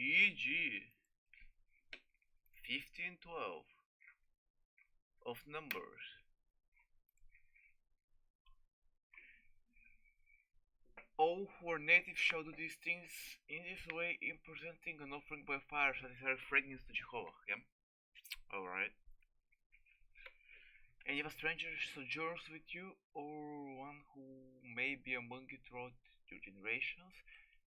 GG 1512 of numbers. All who are native shall do these things in this way in presenting an offering by fire satisfying fragrance to Jehovah. Yeah? Alright. And if a stranger sojourns with you, or one who may be among you throughout your generations,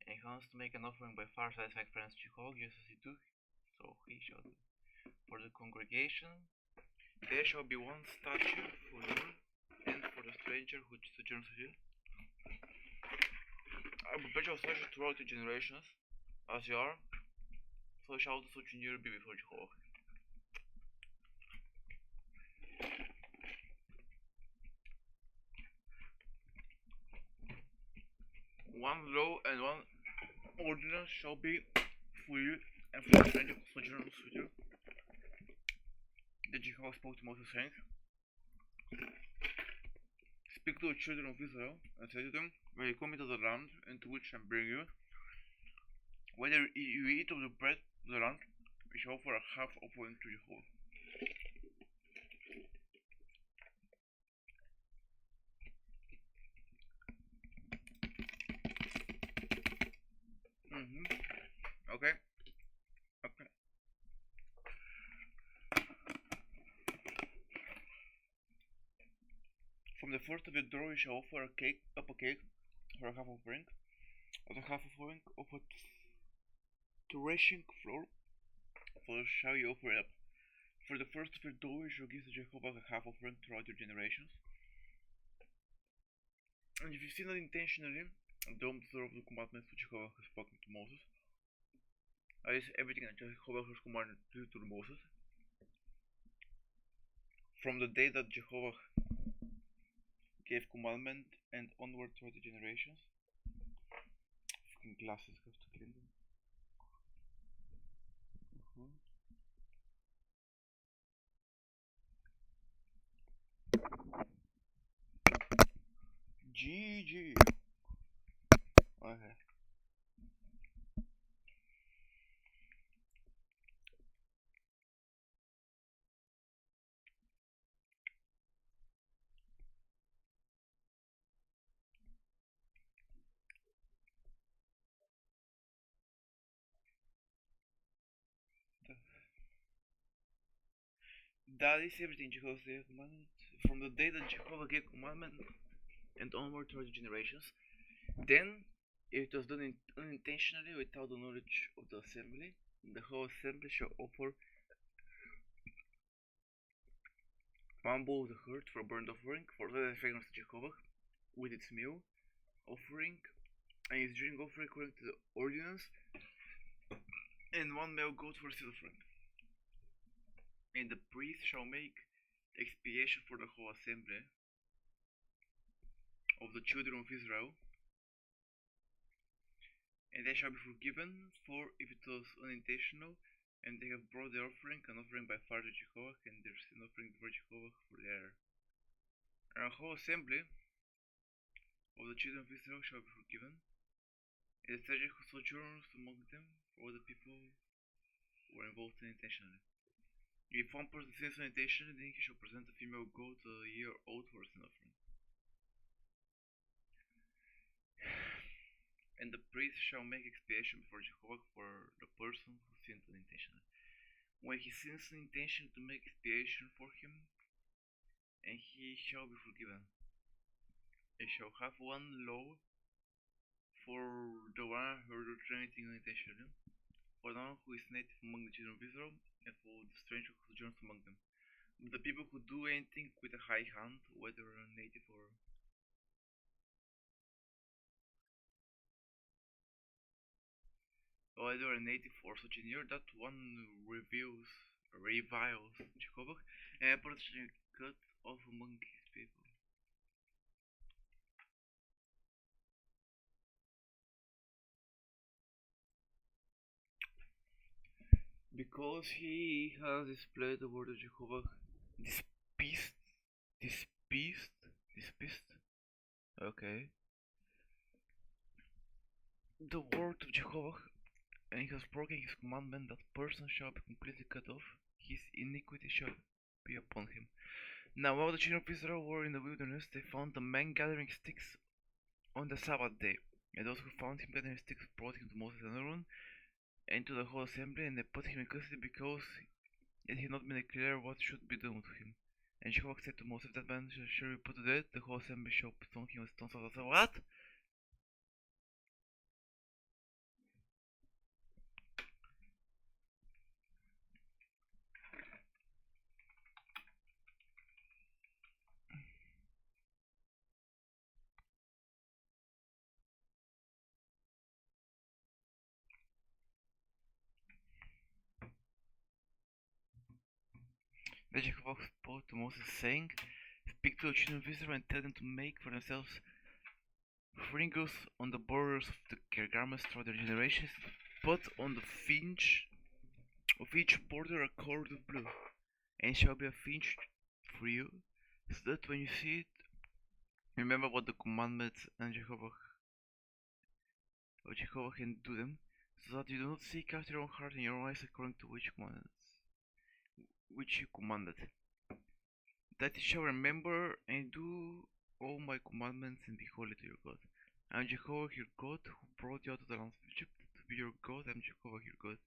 and he wants to make an offering by fire satisfying fragrance to Jehovah, just as he do, so he shall do. For the congregation, there shall be one statue for you and for the stranger who sojourns with you. I will perpetual statue throughout your generations, as you are, so shall the sojourner be before Jehovah. One law and one ordinance shall be for you and for the stranger who sojourns with you. Then Jehovah spoke to Moses, saying, Speak to the children of Israel, and say to them, when you come into the land into which I bring you, whether you eat of the bread of the land, you shall offer a half offering to Jehovah. Okay. From the first of your door you shall offer a cake for a half offering, of the half offering of a threshing floor, for shall you offer it up. For the first of your door you shall give to Jehovah a half offering throughout your generations. And if you sin unintentionally, and don't observe the commandments which Jehovah has spoken to Moses, that is everything that Jehovah has commanded to Moses, from the day that Jehovah gave commandment and onward throughout the generations. Fucking glasses have to clean them. GG. Okay. That is everything Jehovah gave commandment. From the day that Jehovah gave commandment and onward throughout the generations. Then, if it was done unintentionally without the knowledge of the assembly, the whole assembly shall offer one bull of the herd for a burnt offering, for the fragrance to Jehovah, with its meal offering and its drink offering according to the ordinance, and one male goat for a sin offering. And the priest shall make expiation for the whole assembly of the children of Israel, and they shall be forgiven, for if it was unintentional, and they have brought their offering, an offering by fire to Jehovah, and their sin offering before Jehovah for the error. And the whole assembly of the children of Israel shall be forgiven, and the stranger who sojourns among them, for the people were involved unintentionally. If one person sins unintentionally, then he shall present a female goat a year old for a sin offering. And the priest shall make expiation before Jehovah for the person who sinned unintentionally. When he sins unintentionally, to make expiation for him, and he shall be forgiven. He shall have one law for the one who does anything unintentionally, for the one who is native among the children of Israel, and for the stranger who sojourns among them. But the people who do anything with a high hand, whether a native or sojourner, that one reviles Jehovah, and puts a cut off among his people. Because he has displayed the word of Jehovah, okay, the word of Jehovah, and he has broken his commandment, that person shall be completely cut off, his iniquity shall be upon him. Now while the children of Israel were in the wilderness, they found a man gathering sticks on the Sabbath day. And those who found him gathering sticks brought him to Moses and Aaron and to the whole assembly, and they put him in custody because it had not been clear what should be done to him. And Jehovah said to Moses, that man shall be put to death, the whole assembly shall stone him with stones of the Sabbath. What? Then Jehovah spoke to Moses, saying, speak to the children of Israel and tell them to make for themselves fringles on the borders of their garments throughout their generations. Put on the fringe of each border a cord of blue, and it shall be a fringe for you, so that when you see it, remember what the commandments and Jehovah can do them, so that you do not seek after your own heart and your own eyes according to which you commanded. That you shall remember and do all my commandments and be holy to your God. I am Jehovah your God, who brought you out of the land of Egypt to be your God. I am Jehovah your God.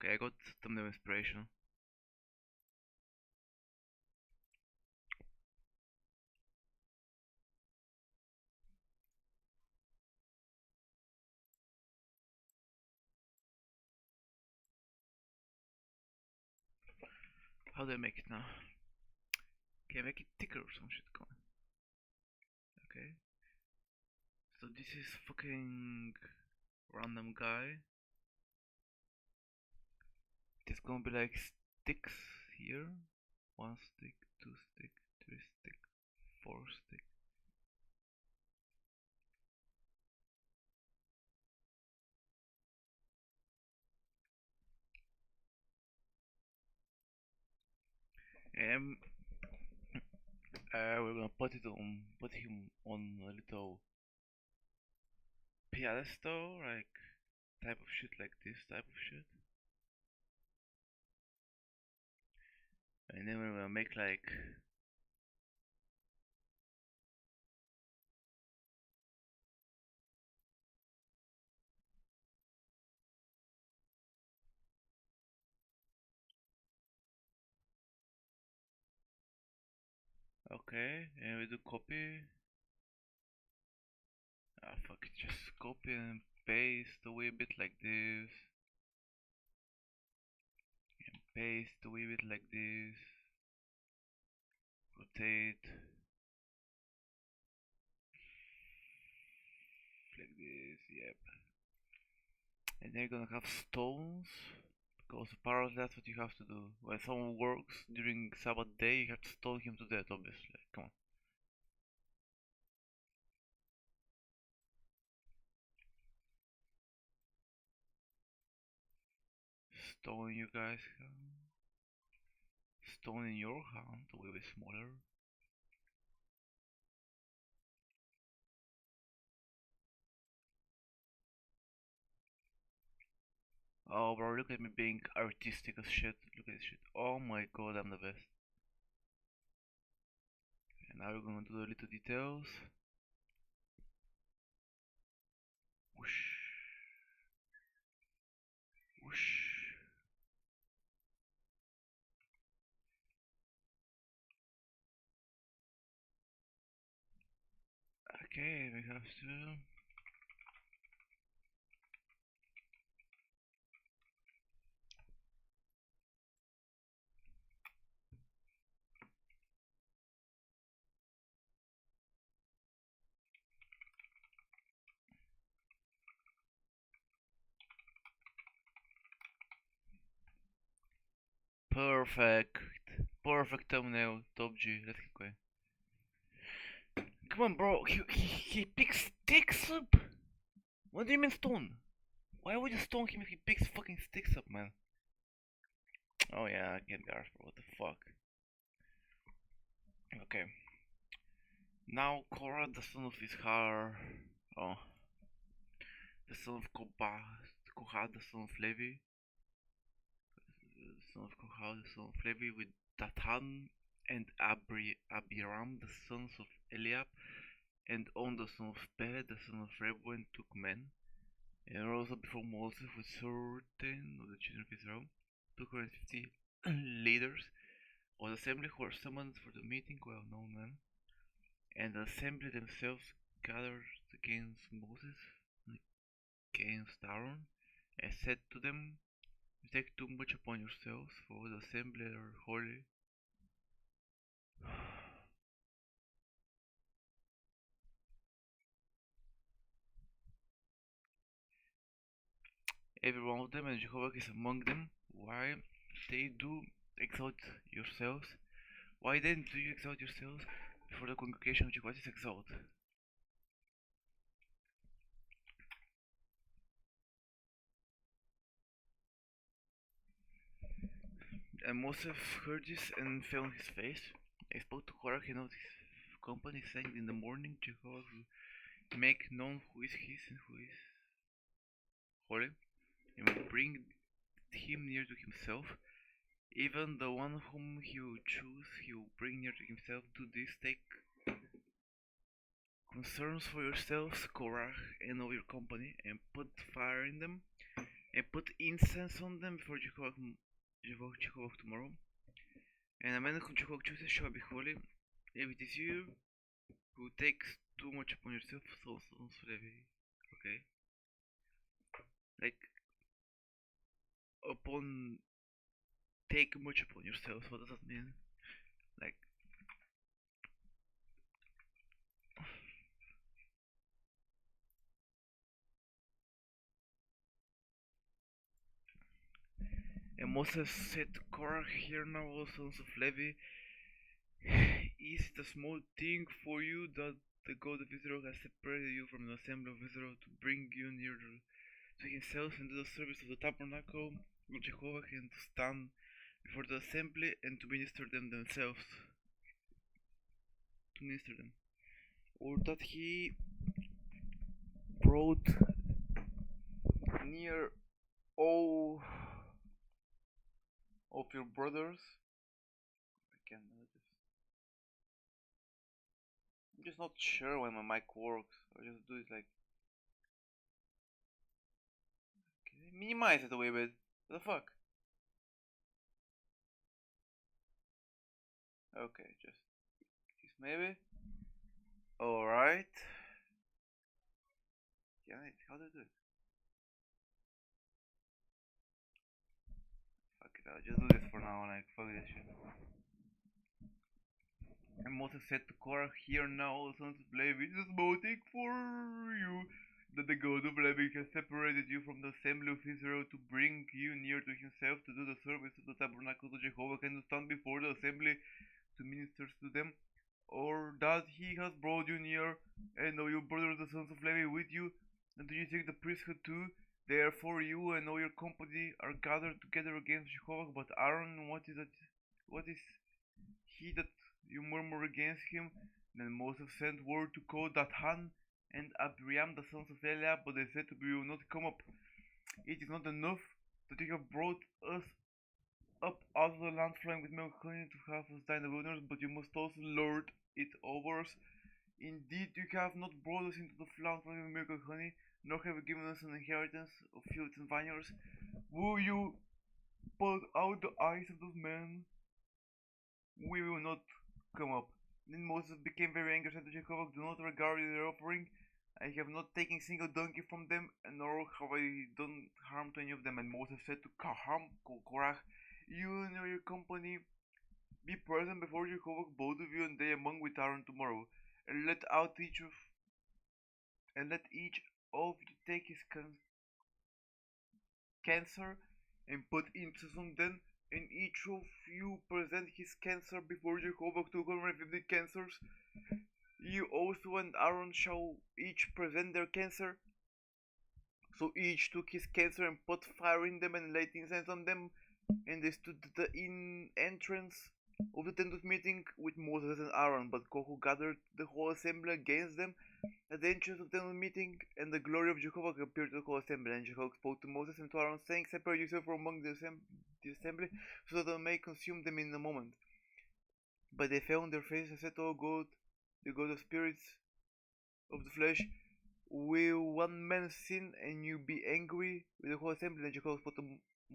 Okay, I got thumbnail inspiration. How do I make it now? Okay, make it thicker or some shit. Come on. Okay. So this is fucking random guy. There's gonna be like sticks here. 1 stick, 2 stick, 3 stick, 4 stick. And we're gonna put him on a little pedestal, like type of shit, like this type of shit. And then we're gonna make like okay, and we do copy. Ah fuck it, just copy and paste a wee bit like this. And paste a wee bit like this. Rotate. Like this, yep. And then you're gonna have stones. Because apparently that's what you have to do. When someone works during Sabbath day, you have to stone him to death, obviously. Come on. Stone you guys have. Stone in your hand, a little bit smaller. Oh bro, look at me being artistic as shit. Look at this shit. Oh my god, I'm the best. And now we're gonna do the little details. Whoosh. Whoosh. Okay, we have to... Perfect. Perfect thumbnail, top G. Let's keep going. Come on, bro. He picks sticks up. What do you mean stone? Why would you stone him if he picks fucking sticks up, man? Oh yeah, I can't be arsed, bro. What the fuck? Okay. Now Korah, the son of Ishar. Oh, the son of Kohath, the son of Levi, the son of Kohath, the son of Levi, with Dathan and Abiram, the sons of Eliab, and On, the son of Peled, the son of Reuben, took men, and rose up before Moses with certain of the children of Israel, 250 leaders of the assembly who were summoned for the meeting, well-known men, and the assembly themselves gathered against Moses, and against Aaron, and said to them, "You take too much upon yourselves, for the assembly are holy." Every one of them, and Jehovah is among them. Why they do exalt yourselves? Why then do you exalt yourselves before the congregation of Jehovah is exalted? And Moses heard this and fell on his face. He spoke to Korah and of his company, saying, "In the morning Jehovah will make known who is his and who is holy, and will bring him near to himself. Even the one whom he will choose, he will bring near to himself. Do this, take concerns for yourselves, Korah, and all your company, and put fire in them, and put incense on them before Jehovah tomorrow. And a man whom Jehovah chooses shall be holy. If it is you who takes too much upon yourself, so okay? Like, upon take much upon yourself, what does that mean? Like, and Moses said to Korah, "Hear now, all sons of Levi, is it a small thing for you that the God of Israel has separated you from the assembly of Israel to bring you near to himself and do the service of the tabernacle of Jehovah, and to stand before the assembly and to minister them themselves, to minister them, or that he brought near all of your brothers." I can I'm just not sure when my mic works. I just do it like, okay, minimize it a wee bit. What the fuck? Okay, just this maybe. Alright. Yeah, how do I do it? Fuck it, I'll just do this for now, like, fuck this shit. And Moses said to Korah, "Hear now, sons of Levi, this is small thing for you, that the God of Levi has separated you from the assembly of Israel to bring you near to himself, to do the service of the tabernacle of Jehovah, and to stand before the assembly to minister to them, or that he has brought you near, and all your brothers the sons of Levi with you, and do you take the priesthood too? Therefore you and all your company are gathered together against Jehovah, but Aaron, what is that? What is he that you murmur against him?" Then Moses sent word to call Dathan and Abiram, the sons of Eliab, but they said to me, "We will not come up. It is not enough that you have brought us up out of the land flowing with milk and honey to have us die in the wilderness, but you must also lord it over us. Indeed, you have not brought us into the land flowing with milk and honey, nor have you given us an inheritance of fields and vineyards. Will you put out the eyes of those men? We will not come up." Then Moses became very angry and said to Jacob, "Do not regard their offering. I have not taken a single donkey from them, and nor have I done harm to any of them." And Moses said to Korah, "You and your company be present before Jehovah, both of you and they among with Aaron tomorrow, and let each of you take his cancer and put incense on them, and each of you present his cancer before Jehovah, 250 cancers. You also and Aaron shall each present their cancer." So each took his cancer and put fire in them and laid incense on them, and they stood at the entrance of the tent of meeting with Moses and Aaron, but Kohu gathered the whole assembly against them at the entrance of the tent of meeting, and the glory of Jehovah appeared to the whole assembly. And Jehovah spoke to Moses and to Aaron, saying, separate yourself from among the assembly, so that I may consume them in a moment. But they fell on their faces and said, O God, the God of spirits of the flesh, will one man sin and you be angry with the whole assembly? And Jehovah spoke to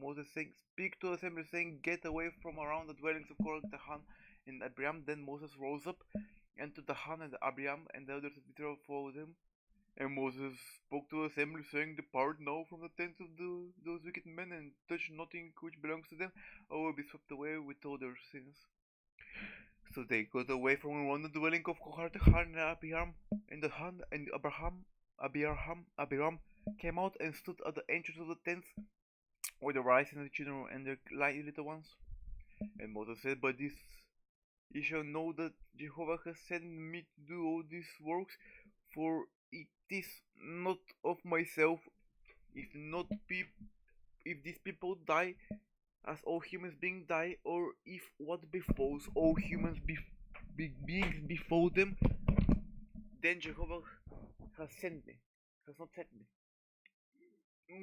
Moses, saying, speak to the assembly, saying, get away from around the dwellings of Korah, Dahan, and Abiram. Then Moses rose up and to Dahan and Abiram, and the elders of Israel followed him. And Moses spoke to the assembly, saying, depart now from the tents of those wicked men, and touch nothing which belongs to them, or will be swept away with all their sins. So they got away from around the dwelling of Kohar, Dahan, and Abiram, and Dahan and Abiram came out and stood at the entrance of the tents, with the wives and the children and their little ones. And Moses said, by this ye shall know that Jehovah has sent me to do all these works, for it is not of myself, if these people die, as all humans beings die, or if what befalls all humans beings befall them, then Jehovah has not sent me.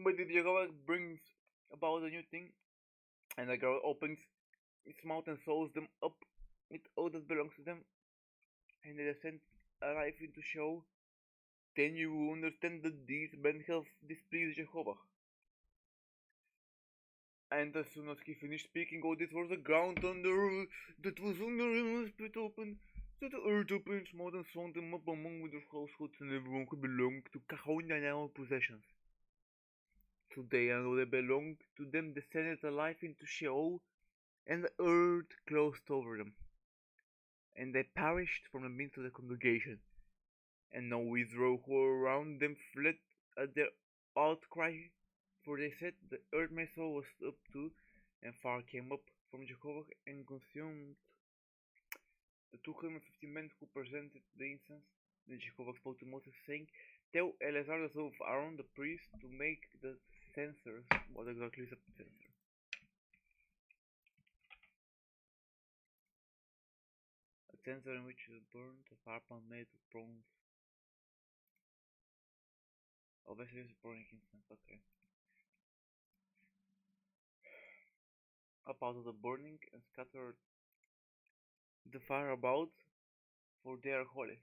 But if Jehovah brings about a new thing, and the girl opens its mouth and sews them up with all that belongs to them, and they descend alive into Sheol, then you will understand that these men have displeased Jehovah. And as soon as he finished speaking all these words, the ground under that was under him split open, so the earth opened, smote and swung them up among with their households and everyone who belonged to Cajon and our possessions. So they and all that belonged to them descended alive into Sheol, and the earth closed over them, and they perished from the midst of the congregation. And no Israel who were around them fled at their outcry, for they said, the earth my soul was up to, and fire came up from Jehovah and consumed the 250 men who presented the incense. Then Jehovah spoke to Moses, saying, tell Eleazar the son of Aaron the priest to make the censers. What exactly is a censer? A censer in which is burned a firepan made of bronze. Obviously it's burning incense, okay. Up out of the burning and scattered the fire about, for they are holy.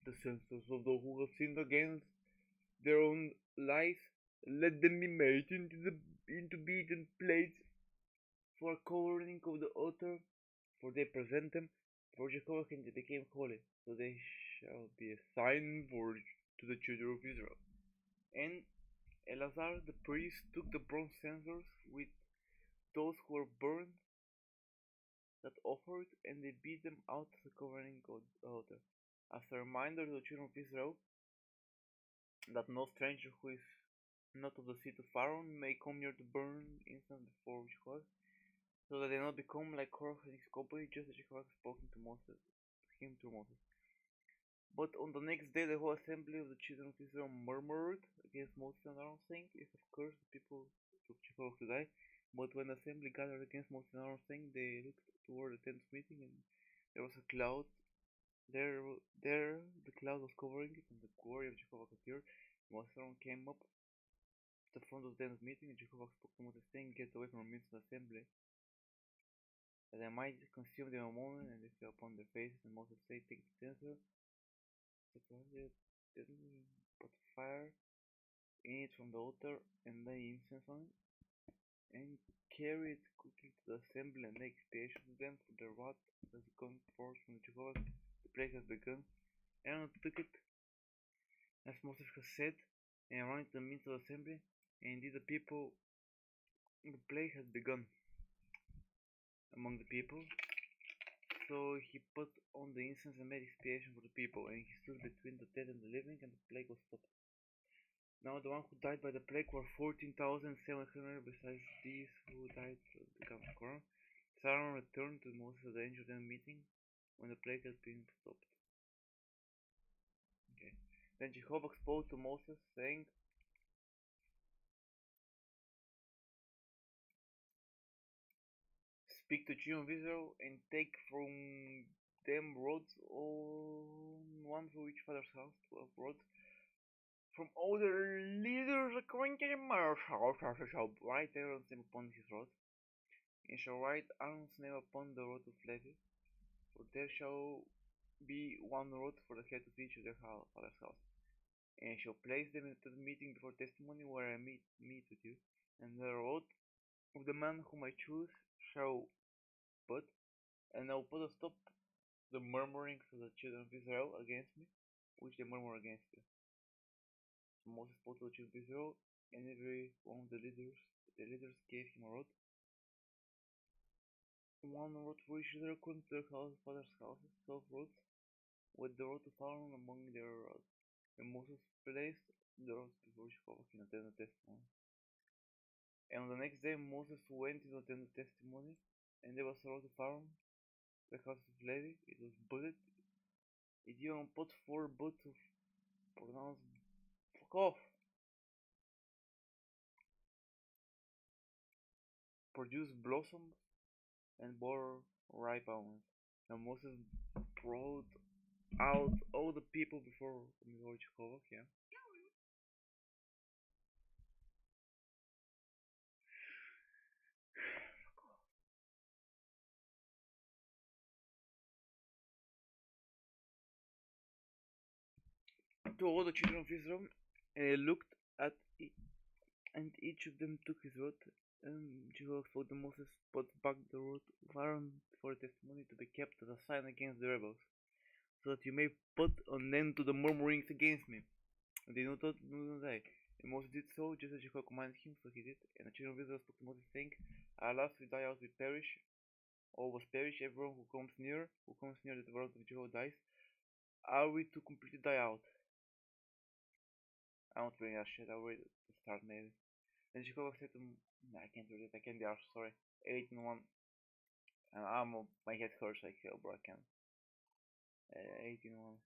The censers of those who have sinned against their own lives, let them be made into beaten plates for a covering of the altar, for they present them for Jehovah, and they became holy. So they shall be a sign to the children of Israel. And Eleazar the priest took the bronze censers with those who were burned that offered, and they beat them out the covering of the altar, as a reminder to the children of Israel that no stranger who is not of the seed of Aaron may come near to burn incense before Jehovah, so that they not become like Korah and his company, just as Jehovah spoke to Moses, him through Moses. But on the next day the whole assembly of the children of Israel murmured against Moses and Aaron, saying, if of course the people of Jehovah to die. But when the assembly gathered against Moses and Aaron, saying, they looked toward the tent meeting, and there was a cloud. There the cloud was covering it, and the glory of Jehovah appeared. Moses and Aaron came up to the front of the tent meeting, and Jehovah spoke to Moses, saying, get away from the midst of the assembly, that I might consume them a moment. And they fell upon their faces. And Moses said, take the censer, put fire in it from the altar, and lay incense on it, and carry it quickly to the assembly, and make expiation to them, for their wrath has gone forth from Jehovah, the plague has begun. Aaron took it, as Moses has said, and ran into the midst of the assembly, and indeed the plague has begun among the people. So he put on the incense and made expiation for the people, and he stood between the dead and the living, and the plague was stopped. Now the one who died by the plague were 14,700, besides these who died from the account of Korah. Aaron returned to Moses at the angel then meeting, when the plague had been stopped. Okay. Then Jehovah spoke to Moses, saying, speak to children of Israel and take from them rods on one for each father's house, 12 rods, from all the leaders according to the mother's house, shall write Aaron's name upon his rod, and shall write Aaron's name upon the rod of Levi, for there shall be one rod for the head of each of their father's house. And shall place them in the meeting before testimony where I meet with you, and the rod of the man whom I choose shall put, and I will put a stop to the murmurings of the children of Israel against me, which they murmur against you. So Moses spoke to the children of Israel, and every one of the leaders gave him a rod, one rod for each of their according to their father's houses, 12 rods, with the rod of Aaron among their rods. And Moses placed the rods before Jehovah in the tent of testimony. And on the next day Moses went into the tent of testimony, and there was a rod of Aaron, the house of Levi. It was budded. It even put 4 buds of pronounced fuck off, produced blossoms, and bore ripe almonds. And Moses brought out all the people before Jehovah, yeah, to all the children of Israel, and he looked at it, and each of them took his rod. And Jehovah spoke to Moses, put back the rod of Aaron for testimony to be kept as a sign against the rebels, so that you may put an end to the murmurings against me. And they do not die. And Moses did so, just as Jehovah commanded him, so he did. And the children of Israel spoke to Moses, saying, Alas, we die out, we perish. All was perish, everyone who comes near the word of Jehovah dies. Are we to completely die out? I'm not reading that shit, I'll read the start maybe. And Jehovah said to him, no, I can't read it, I can't be arsed, sorry. 18:1. And my head hurts like hell, bro, I can't. 18:1.